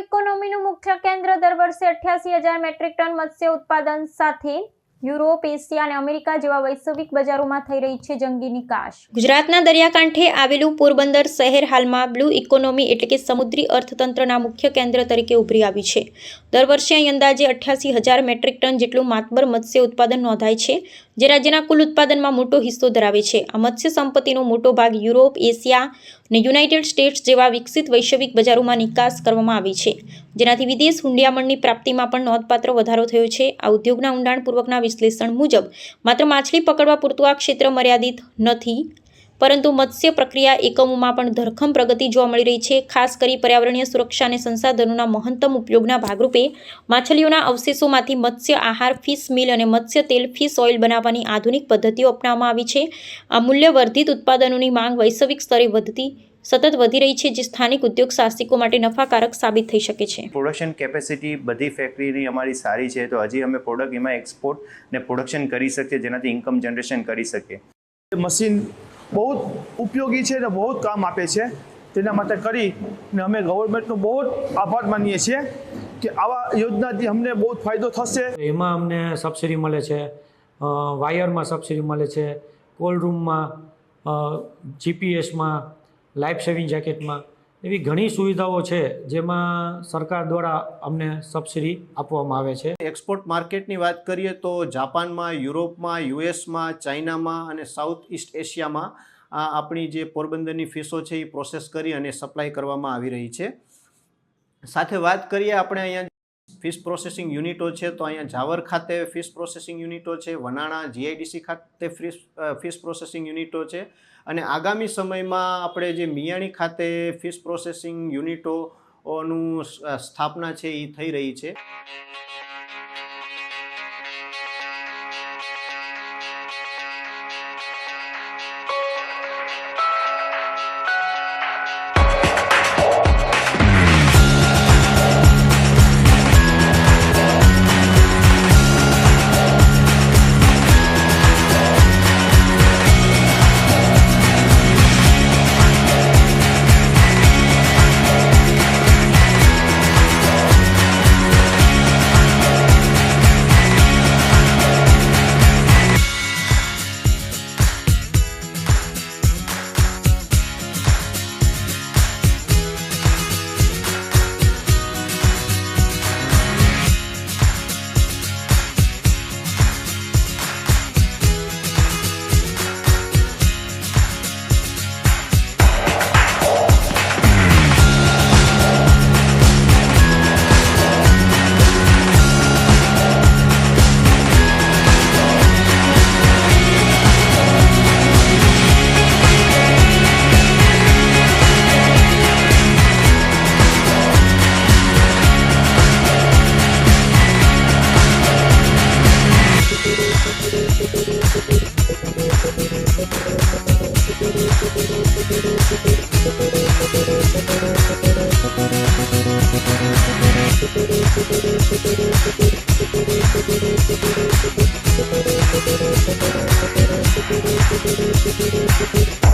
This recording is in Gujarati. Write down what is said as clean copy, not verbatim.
ઇકોનોમીનું મુખ્ય કેન્દ્ર દર વર્ષે 88,000 મેટ્રિક ટન મત્સ્ય ઉત્પાદન સાથે યુરોપ, એશિયા અને અમેરિકા જેવા વૈશ્વિક બજારોમાં થઈ રહી છે જંગી નિકાસ। ગુજરાતના દરિયાકાંઠે આવેલું પોરબંદર શહેર હાલમાં બ્લુ ઇકોનોમી એટલે કે સમુદ્રી અર્થતંત્રના મુખ્ય કેન્દ્ર તરીકે ઉભરી આવ્યું છે। દર વર્ષે અહીં અંદાજે 88,000 મેટ્રિક ટન જેટલું માતબર મત્સ્ય ઉત્પાદન નોંધાય છે, જે રાજ્યના કુલ ઉત્પાદનમાં મોટો હિસ્સો ધરાવે છે। આ મત્સ્ય સંપત્તિનો મોટો ભાગ યુરોપ, એશિયા અને યુનાઇટેડ સ્ટેટ્સ જેવા વિકસિત વૈશ્વિક બજારોમાં નિકાસ કરવામાં આવી છે, જેનાથી વિદેશ હુંડિયામણની પ્રાપ્તિમાં પણ નોંધપાત્ર વધારો થયો છે। આ ઉદ્યોગના ઊંડાણપૂર્વકના વિશ્લેષણ મુજબ માત્ર માછલી પકડવા પૂરતું આ ક્ષેત્ર મર્યાદિત નથી, પરંતુ મત્સ્ય પ્રક્રિયા એકમોમાં પણ ધરખમ પ્રગતિ જોવા મળી રહી છે। ખાસ કરી પર્યાવરણીય સુરક્ષા અને સંસાધનોના મહત્તમ ઉપયોગના ભાગરૂપે માછલીઓના અવશેષોમાંથી મત્સ્ય આહાર, ફિશ મિલ અને મત્સ્ય તેલ, ફિશ ઓઇલ બનાવવાની આધુનિક પદ્ધતિઓ અપનાવવામાં આવી છે। આ મૂલ્યવર્ધિત ઉત્પાદનોની માંગ વૈશ્વિક સ્તરે સતત વધી રહી છે, જે સ્થાનિક ઉદ્યોગ સાહસિકો માટે નફાકારક સાબિત થઈ શકે છે। પ્રોડક્શન કેપેસિટી બધી ફેક્ટરીની અમારી સારી છે, તો હજી અમે પ્રોડક્ટ એમાં એક્સપોર્ટ ને પ્રોડક્શન કરી શકીએ, જેનાથી ઇન્કમ જનરેશન કરી શકીએ। મશીન બહુ ઉપયોગી છે અને બહુ કામ આપે છે, તેના માટે કરીને અમે ગવર્મેન્ટનો બહુ આભાર માનીએ છીએ કે આવા યોજનાથી અમને બહુ ફાયદો થશે। એમાં અમને સબસિડી મળે છે, વાયરમાં સબસિડી મળે છે, કોલ્ડ રૂમમાં, જીપીએસમાં, લાઈફ સેવિંગ જેકેટમાં, એવી ઘણી સુવિધાઓ છે જેમાં સરકાર દ્વારા અમને સબસિડી આપવામાં આવે છે। એક્સપોર્ટ માર્કેટની વાત કરીએ તો જાપાનમાં, યુરોપમાં, યુએસમાં, ચાઇનામાં અને સાઉથ ઇસ્ટ એશિયામાં આપણી જે પોરબંદરની ફિશો છે એ પ્રોસેસ કરી અને સપ્લાય કરવામાં આવી રહી છે। સાથે વાત કરીએ આપણે અહીંયા ફિશ પ્રોસેસિંગ યુનિટો છે, તો અહીંયા જાવર ખાતે ફિશ પ્રોસેસિંગ યુનિટો છે, વનાણા જીઆઈડીસી ખાતે ફિશ પ્રોસેસિંગ યુનિટો છે, અને આગામી સમયમાં આપણે જે મિયાણી ખાતે ફિશ પ્રોસેસિંગ યુનિટોનું સ્થાપના છે એ થઈ રહી છે। Thank you.